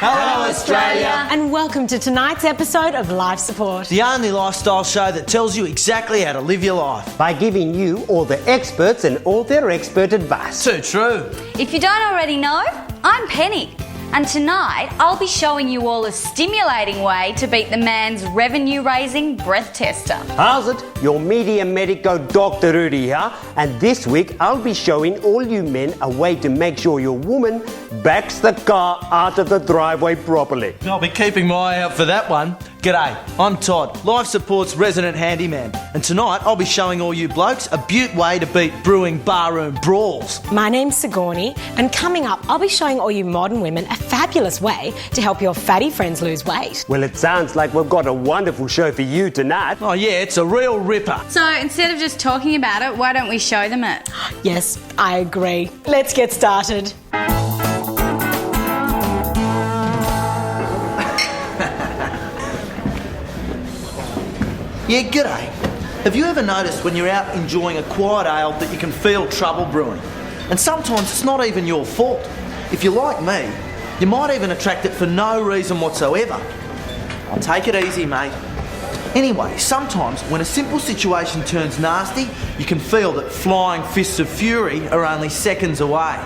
Hello, Australia. And welcome to tonight's episode of Life Support. The only lifestyle show that tells you exactly how to live your life. By giving you all the experts and all their expert advice. Too true. If you don't already know, I'm Penny. And tonight, I'll be showing you all a stimulating way to beat the man's revenue-raising breath tester. How's it? Your media medico Dr. Rudy here. And this week, I'll be showing all you men a way to make sure your woman backs the car out of the driveway properly. I'll be keeping my eye out for that one. G'day, I'm Todd, Life Support's resident handyman. And tonight, I'll be showing all you blokes a beaut way to beat brewing barroom brawls. My name's Sigourney, and coming up, I'll be showing all you modern women a fabulous way to help your fatty friends lose weight. Well, it sounds like we've got a wonderful show for you tonight. Oh yeah, it's a real ripper. So instead of just talking about it, why don't we show them it? Yes, I agree. Let's get started. Yeah, g'day. Have you ever noticed when you're out enjoying a quiet ale that you can feel trouble brewing? And sometimes it's not even your fault. If you're like me, you might even attract it for no reason whatsoever. I'll take it easy, mate. Anyway, sometimes when a simple situation turns nasty, you can feel that flying fists of fury are only seconds away.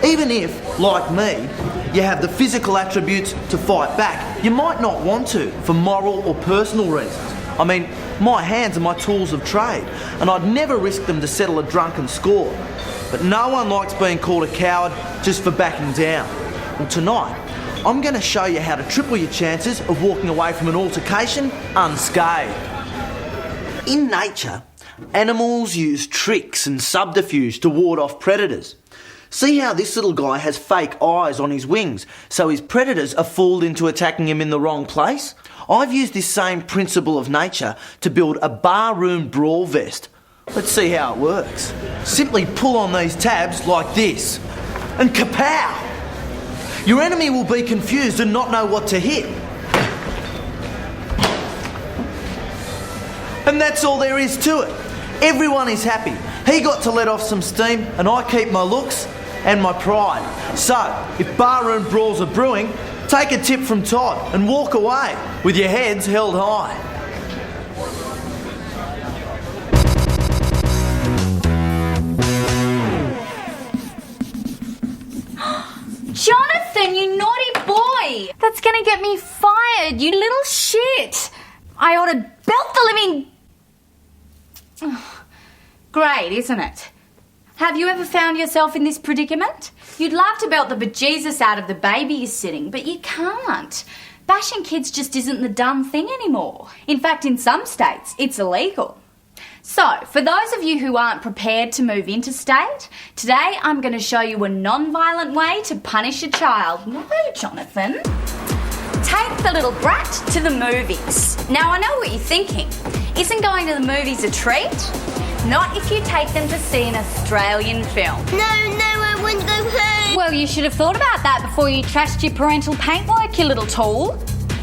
Even if, like me, you have the physical attributes to fight back, you might not want to for moral or personal reasons. I mean, my hands are my tools of trade, and I'd never risk them to settle a drunken score. But no one likes being called a coward just for backing down. Well, tonight, I'm going to show you how to triple your chances of walking away from an altercation unscathed. In nature, animals use tricks and subterfuge to ward off predators. See how this little guy has fake eyes on his wings, so his predators are fooled into attacking him in the wrong place? I've used this same principle of nature to build a barroom brawl vest. Let's see how it works. Simply pull on these tabs like this, and kapow! Your enemy will be confused and not know what to hit. And that's all there is to it. Everyone is happy. He got to let off some steam, and I keep my looks and my pride. So, if barroom brawls are brewing, take a tip from Todd and walk away with your heads held high. Jonathan, you naughty boy! That's gonna get me fired, you little shit! I ought to belt the living... Great, isn't it? Have you ever found yourself in this predicament? You'd love to belt the bejesus out of the baby you're sitting, but you can't. Bashing kids just isn't the done thing anymore. In fact, in some states, it's illegal. So, for those of you who aren't prepared to move interstate, today I'm going to show you a non-violent way to punish a child. No, Jonathan. Take the little brat to the movies. Now, I know what you're thinking. Isn't going to the movies a treat? Not if you take them to see an Australian film. No, I won't go home. Well, you should have thought about that before you trashed your parental paintwork, you little tool.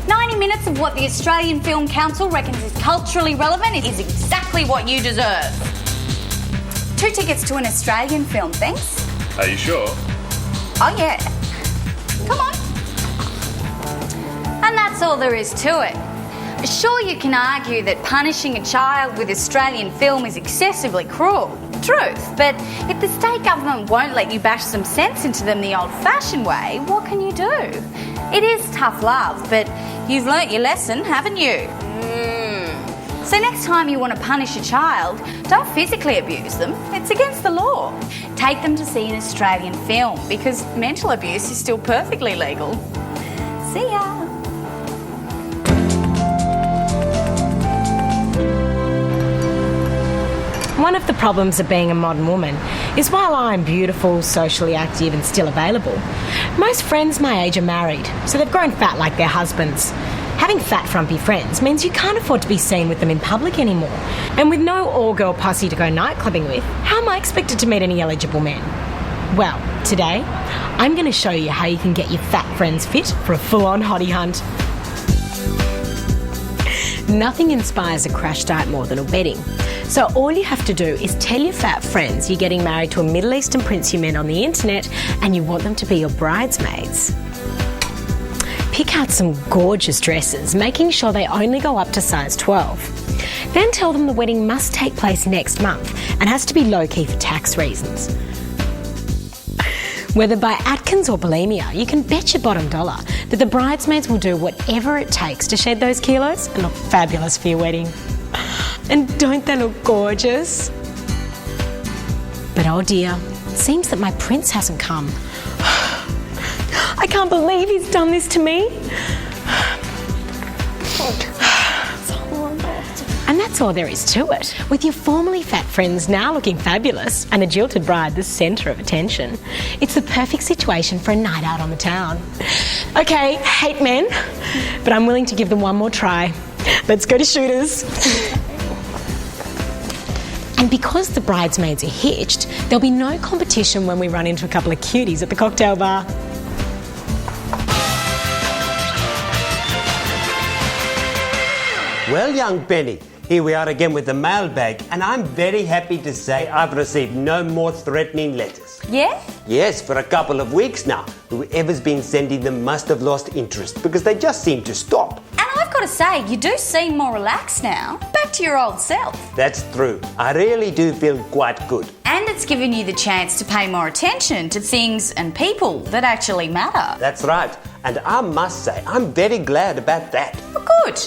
90 minutes of what the Australian Film Council reckons is culturally relevant is exactly what you deserve. 2 tickets to an Australian film, thanks. Are you sure? Oh, yeah. Come on. And that's all there is to it. Sure, you can argue that punishing a child with Australian film is excessively cruel. the truth. But if the state government won't let you bash some sense into them the old-fashioned way, what can you do? It is tough love, but you've learnt your lesson, haven't you? So next time you want to punish a child, don't physically abuse them. It's against the law. Take them to see an Australian film, because mental abuse is still perfectly legal. See ya. One of the problems of being a modern woman is while I'm beautiful, socially active and still available, most friends my age are married, so they've grown fat like their husbands. Having fat, frumpy friends means you can't afford to be seen with them in public anymore. And with no all-girl posse to go nightclubbing with, how am I expected to meet any eligible men? Well, today, I'm going to show you how you can get your fat friends fit for a full-on hottie hunt. Nothing inspires a crash diet more than a wedding. So all you have to do is tell your fat friends you're getting married to a Middle Eastern prince you met on the internet and you want them to be your bridesmaids. Pick out some gorgeous dresses, making sure they only go up to size 12. Then tell them the wedding must take place next month and has to be low-key for tax reasons. Whether by Atkins or bulimia, you can bet your bottom dollar that the bridesmaids will do whatever it takes to shed those kilos and look fabulous for your wedding. And don't they look gorgeous? But oh dear, it seems that my prince hasn't come. I can't believe he's done this to me. It's horrible. And that's all there is to it. With your formerly fat friends now looking fabulous and a jilted bride the centre of attention, it's the perfect situation for a night out on the town. Okay, hate men, but I'm willing to give them one more try. Let's go to Shooters. And because the bridesmaids are hitched, there'll be no competition when we run into a couple of cuties at the cocktail bar. Well, young Benny, here we are again with the mailbag, and I'm very happy to say I've received no more threatening letters. Yeah? Yes, for a couple of weeks now. Whoever's been sending them must have lost interest because they just seem to stop. And I've got to say, you do seem more relaxed now. Back to your old self. That's true. I really do feel quite good. And it's given you the chance to pay more attention to things and people that actually matter. That's right. And I must say, I'm very glad about that. Well, good.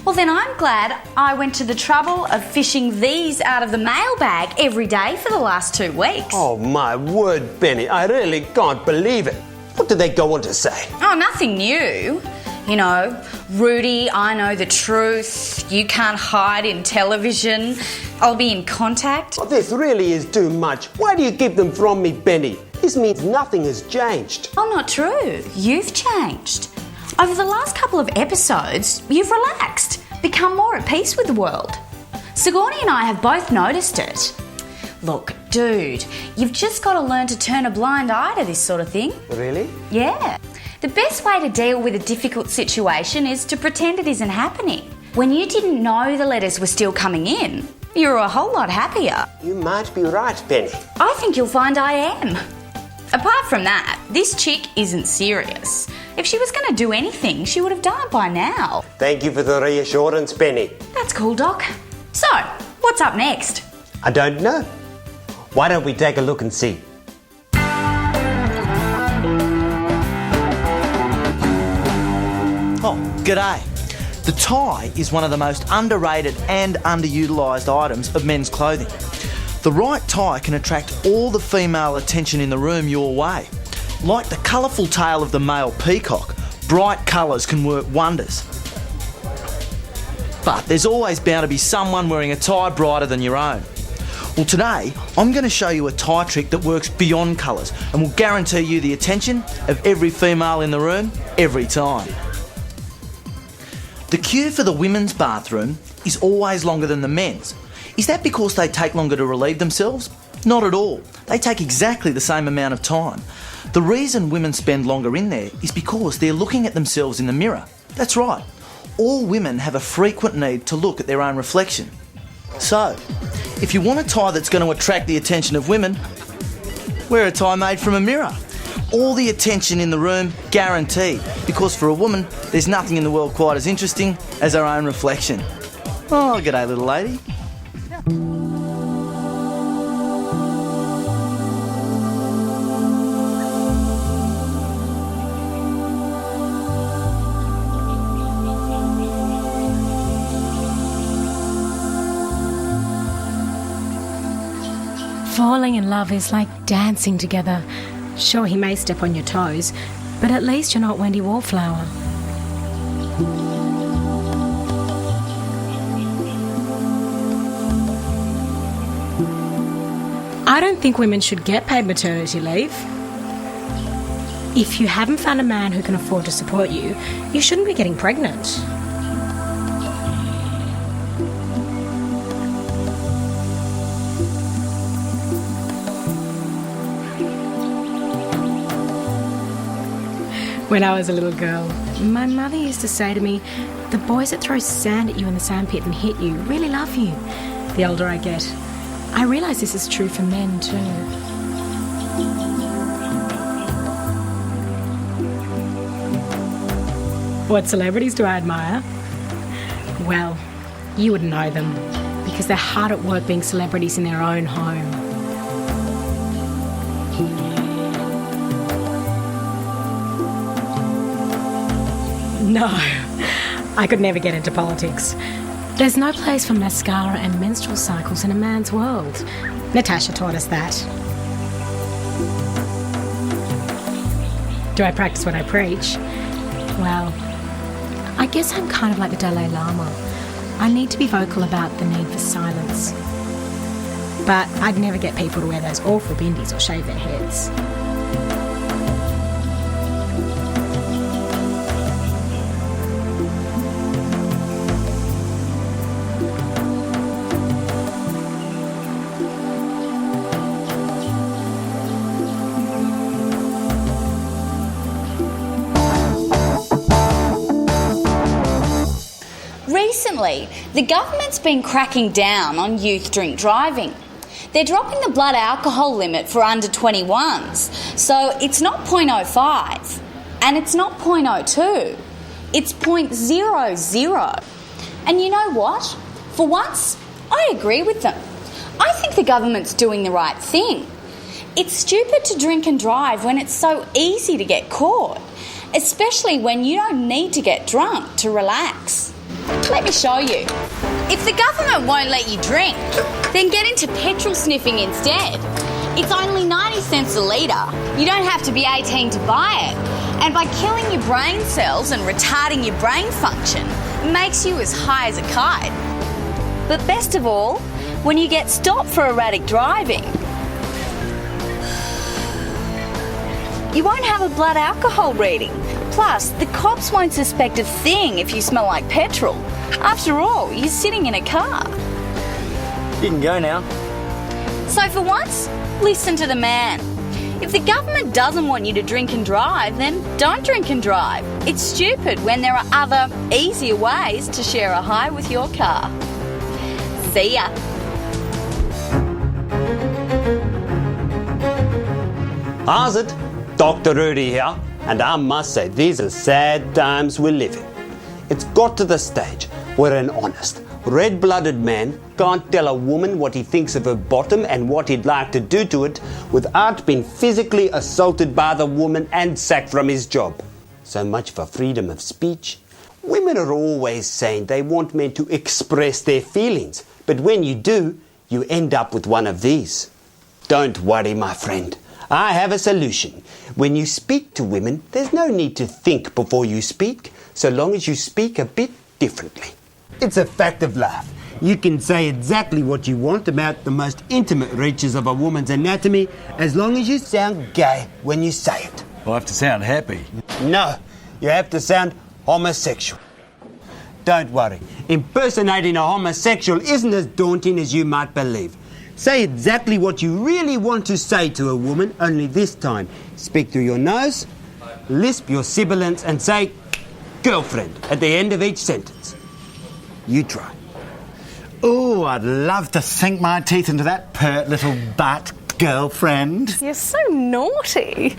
Well, then I'm glad I went to the trouble of fishing these out of the mailbag every day for the last 2 weeks. Oh, my word, Benny. I really can't believe it. What did they go on to say? Oh, nothing new. You know, Rudy, I know the truth. You can't hide in television. I'll be in contact. Oh, this really is too much. Why do you keep them from me, Benny? This means nothing has changed. Oh, not true. You've changed. Over the last couple of episodes, you've relaxed, become more at peace with the world. Sigourney and I have both noticed it. Look, dude, you've just got to learn to turn a blind eye to this sort of thing. Really? Yeah. The best way to deal with a difficult situation is to pretend it isn't happening. When you didn't know the letters were still coming in, you were a whole lot happier. You might be right, Benny. I think you'll find I am. Apart from that, this chick isn't serious. If she was going to do anything, she would have done it by now. Thank you for the reassurance, Benny. That's cool, Doc. So, what's up next? I don't know. Why don't we take a look and see? Oh, g'day. The tie is one of the most underrated and underutilised items of men's clothing. The right tie can attract all the female attention in the room your way. Like the colourful tail of the male peacock, bright colours can work wonders. But there's always bound to be someone wearing a tie brighter than your own. Well, today, I'm going to show you a tie trick that works beyond colours and will guarantee you the attention of every female in the room, every time. The queue for the women's bathroom is always longer than the men's. Is that because they take longer to relieve themselves? Not at all. They take exactly the same amount of time. The reason women spend longer in there is because they're looking at themselves in the mirror. That's right. All women have a frequent need to look at their own reflection. So, if you want a tie that's going to attract the attention of women, wear a tie made from a mirror. All the attention in the room, guaranteed, because for a woman, there's nothing in the world quite as interesting as her own reflection. Oh, g'day, little lady. Falling in love is like dancing together. Sure, he may step on your toes, but at least you're not Wendy Wallflower. I don't think women should get paid maternity leave. If you haven't found a man who can afford to support you, you shouldn't be getting pregnant. When I was a little girl, my mother used to say to me, the boys that throw sand at you in the sandpit and hit you really love you. The older I get, I realise this is true for men too. What celebrities do I admire? Well, you wouldn't know them because they're hard at work being celebrities in their own home. No, I could never get into politics. There's no place for mascara and menstrual cycles in a man's world. Natasha taught us that. Do I practice what I preach? Well, I guess I'm kind of like the Dalai Lama. I need to be vocal about the need for silence. But I'd never get people to wear those awful bindis or shave their heads. Recently, the government's been cracking down on youth drink driving. They're dropping the blood alcohol limit for under 21s, so it's not 0.05 and it's not 0.02, it's 0.00. And you know what? For once, I agree with them. I think the government's doing the right thing. It's stupid to drink and drive when it's so easy to get caught, especially when you don't need to get drunk to relax. Let me show you. If the government won't let you drink, then get into petrol sniffing instead. It's only 90 cents a litre. You don't have to be 18 to buy it. And by killing your brain cells and retarding your brain function, it makes you as high as a kite. But best of all, when you get stopped for erratic driving, you won't have a blood alcohol reading. Plus, the cops won't suspect a thing if you smell like petrol. After all, you're sitting in a car. You can go now. So for once, listen to the man. If the government doesn't want you to drink and drive, then don't drink and drive. It's stupid when there are other, easier ways to share a high with your car. See ya. How's it? Dr. Rudy here, and I must say these are sad times we live in. It's got to the stage where an honest, red-blooded man can't tell a woman what he thinks of her bottom and what he'd like to do to it without being physically assaulted by the woman and sacked from his job. So much for freedom of speech. Women are always saying they want men to express their feelings, but when you do, you end up with one of these. Don't worry, my friend. I have a solution. When you speak to women, there's no need to think before you speak, so long as you speak a bit differently. It's a fact of life. You can say exactly what you want about the most intimate reaches of a woman's anatomy as long as you sound gay when you say it. I have to sound happy. No, you have to sound homosexual. Don't worry, impersonating a homosexual isn't as daunting as you might believe. Say exactly what you really want to say to a woman, only this time speak through your nose, lisp your sibilants and say girlfriend at the end of each sentence. You try. Oh, I'd love to sink my teeth into that pert little butt, girlfriend. You're so naughty.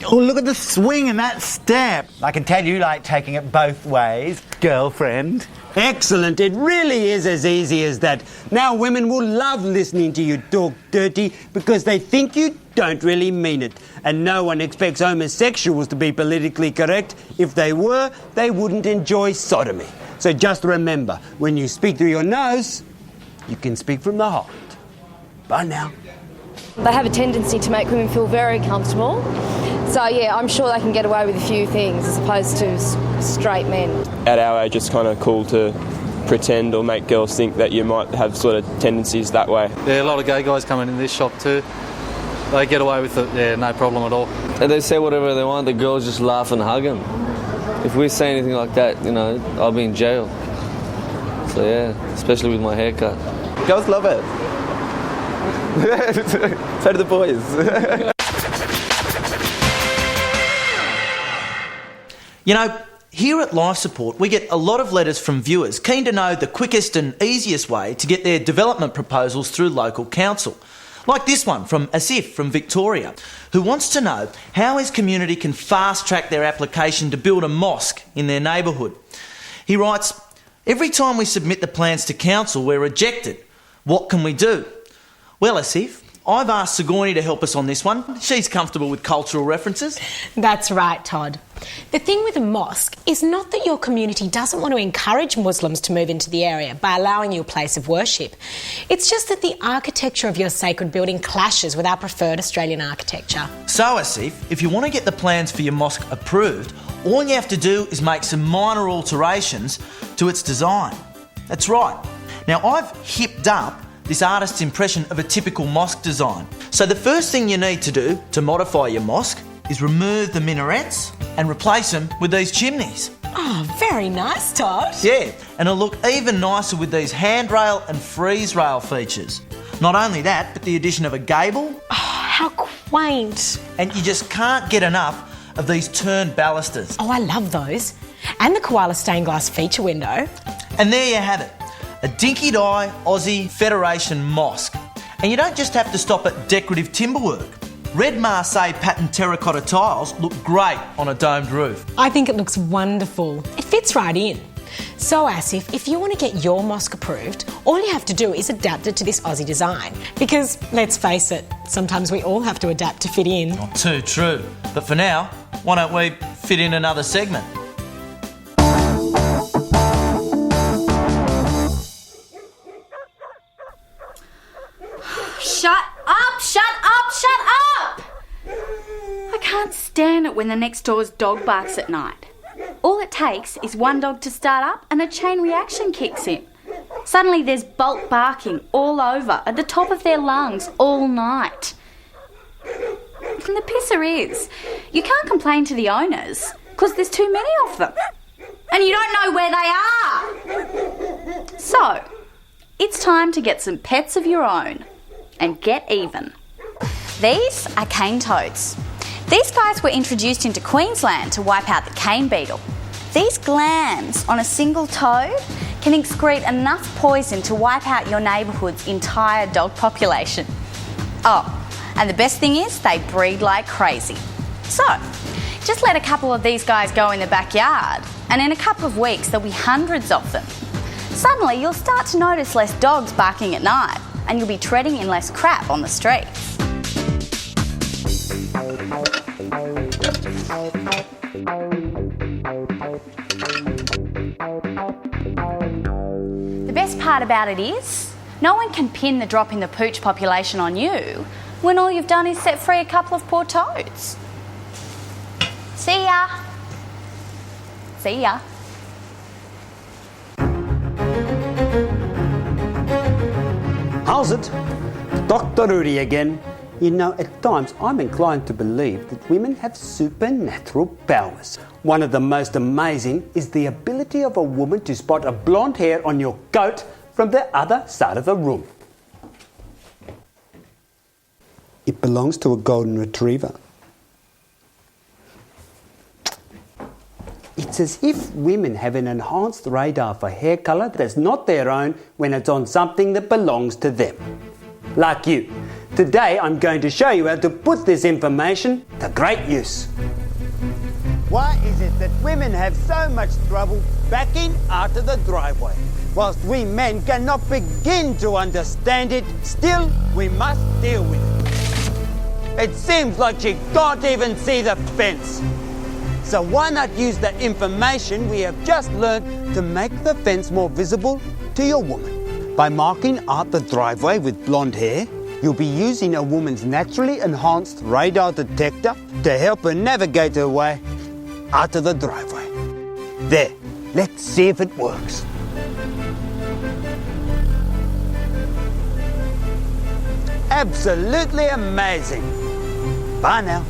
Oh, look at the swing in that step. I can tell you like taking it both ways, girlfriend. Excellent. It really is as easy as that. Now women will love listening to you talk dirty because they think you don't really mean it. And no one expects homosexuals to be politically correct. If they were, they wouldn't enjoy sodomy. So just remember, when you speak through your nose, you can speak from the heart. Bye now. They have a tendency to make women feel very comfortable. So, yeah, I'm sure they can get away with a few things as opposed to straight men. At our age, it's kind of cool to pretend or make girls think that you might have sort of tendencies that way. Yeah, a lot of gay guys coming in this shop too. They get away with it, yeah, no problem at all. And they say whatever they want, the girls just laugh and hug them. If we say anything like that, you know, I'll be in jail. So yeah, especially with my haircut. Girls love it. So do the boys. You know, here at Life Support, we get a lot of letters from viewers keen to know the quickest and easiest way to get their development proposals through local council. Like this one from Asif from Victoria, who wants to know how his community can fast-track their application to build a mosque in their neighbourhood. He writes, "Every time we submit the plans to council, we're rejected. What can we do?" Well, Asif, I've asked Sigourney to help us on this one. She's comfortable with cultural references. That's right, Todd. The thing with a mosque is not that your community doesn't want to encourage Muslims to move into the area by allowing you a place of worship. It's just that the architecture of your sacred building clashes with our preferred Australian architecture. So, Asif, if you want to get the plans for your mosque approved, all you have to do is make some minor alterations to its design. That's right. Now, I've hipped up this artist's impression of a typical mosque design. So the first thing you need to do to modify your mosque is remove the minarets and replace them with these chimneys. Oh, very nice, Todd. Yeah, and it'll look even nicer with these handrail and freeze rail features. Not only that, but the addition of a gable. Oh, how quaint. And you just can't get enough of these turned balusters. Oh, I love those. And the koala stained glass feature window. And there you have it. A dinky-die Aussie Federation mosque. And you don't just have to stop at decorative timberwork. Red Marseille pattern terracotta tiles look great on a domed roof. I think it looks wonderful. It fits right in. So, Asif, if you want to get your mosque approved, all you have to do is adapt it to this Aussie design. Because, let's face it, sometimes we all have to adapt to fit in. Not too true. But for now, why don't we fit in another segment? Shut up! Shut up! Shut up! I can't stand it when the next door's dog barks at night. All it takes is one dog to start up and a chain reaction kicks in. Suddenly there's bulk barking all over at the top of their lungs all night. And the pisser is, you can't complain to the owners because there's too many of them. And you don't know where they are. So, it's time to get some pets of your own and get even. These are cane toads. These guys were introduced into Queensland to wipe out the cane beetle. These glands on a single toad can excrete enough poison to wipe out your neighbourhood's entire dog population. Oh, and the best thing is they breed like crazy. So, just let a couple of these guys go in the backyard and in a couple of weeks there'll be hundreds of them. Suddenly you'll start to notice less dogs barking at night and you'll be treading in less crap on the streets. The best part about it is, no one can pin the drop in the pooch population on you when all you've done is set free a couple of poor toads. See ya. See ya. How's it? Dr. Rudy again. You know, at times I'm inclined to believe that women have supernatural powers. One of the most amazing is the ability of a woman to spot a blonde hair on your coat from the other side of the room. It belongs to a golden retriever. It's as if women have an enhanced radar for hair colour that's not their own when it's on something that belongs to them. Like you. Today I'm going to show you how to put this information to great use. Why is it that women have so much trouble backing out of the driveway? Whilst we men cannot begin to understand it, still we must deal with it. It seems like she can't even see the fence. So why not use the information we have just learned to make the fence more visible to your woman? By marking out the driveway with blonde hair, you'll be using a woman's naturally enhanced radar detector to help her navigate her way out of the driveway. There, let's see if it works. Absolutely amazing. Bye now.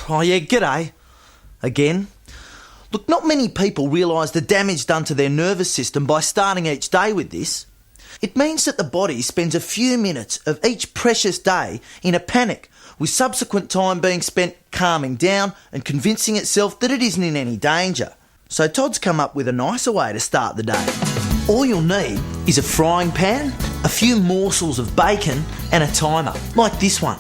Oh yeah, g'day. Again. Look, not many people realise the damage done to their nervous system by starting each day with this. It means that the body spends a few minutes of each precious day in a panic, with subsequent time being spent calming down and convincing itself that it isn't in any danger. So Todd's come up with a nicer way to start the day. All you'll need is a frying pan, a few morsels of bacon and a timer, like this one.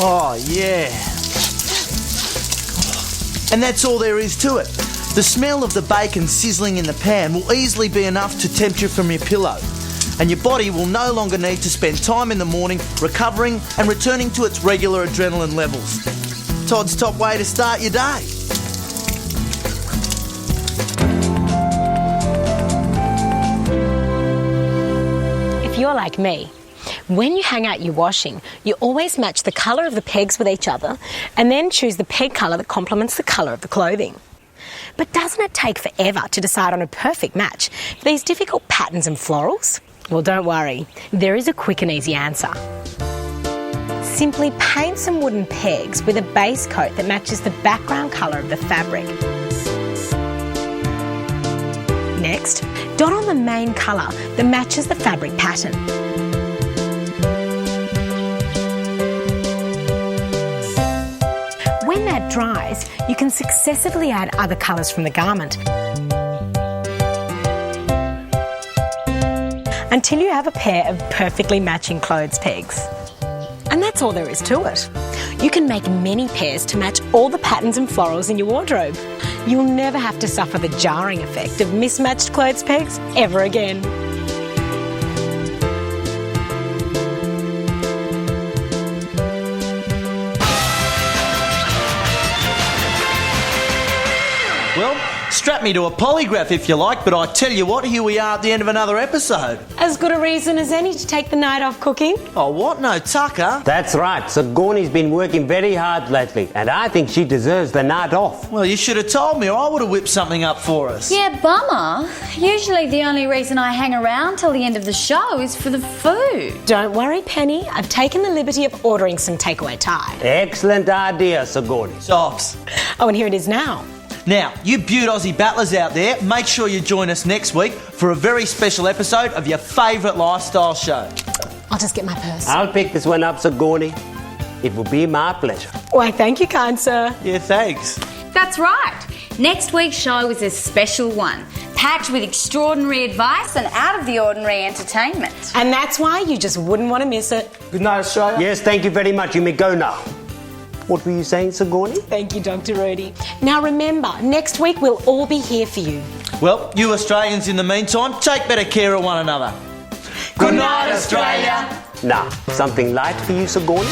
Oh, yeah. And that's all there is to it. The smell of the bacon sizzling in the pan will easily be enough to tempt you from your pillow. And your body will no longer need to spend time in the morning recovering and returning to its regular adrenaline levels. Todd's top way to start your day. If you're like me, when you hang out your washing, you always match the colour of the pegs with each other and then choose the peg colour that complements the colour of the clothing. But doesn't it take forever to decide on a perfect match for these difficult patterns and florals? Well, don't worry, there is a quick and easy answer. Simply paint some wooden pegs with a base coat that matches the background colour of the fabric. Next, dot on the main colour that matches the fabric pattern. When that dries, you can successively add other colours from the garment until you have a pair of perfectly matching clothes pegs. And that's all there is to it. You can make many pairs to match all the patterns and florals in your wardrobe. You'll never have to suffer the jarring effect of mismatched clothes pegs ever again. Well, strap me to a polygraph if you like, but I tell you what, here we are at the end of another episode. As good a reason as any to take the night off cooking. Oh, what? No, Tucker? That's right. Sigourney's been working very hard lately, and I think she deserves the night off. Well, you should have told me or I would have whipped something up for us. Yeah, bummer. Usually the only reason I hang around till the end of the show is for the food. Don't worry, Penny. I've taken the liberty of ordering some takeaway Thai. Excellent idea, Sigourney. Socks. Oh, and here it is now. Now, you beaut Aussie battlers out there, make sure you join us next week for a very special episode of your favourite lifestyle show. I'll just get my purse. I'll pick this one up, Sigourney. It will be my pleasure. Why, thank you, kind sir. Yeah, thanks. That's right. Next week's show is a special one, packed with extraordinary advice and out of the ordinary entertainment. And that's why you just wouldn't want to miss it. Good night, Australia. Yes, thank you very much. You may go now. What were you saying, Sigourney? Thank you, Dr. Rudy. Now remember, next week we'll all be here for you. Well, you Australians in the meantime, take better care of one another. Good night, Australia. Now, something light for you, Sigourney?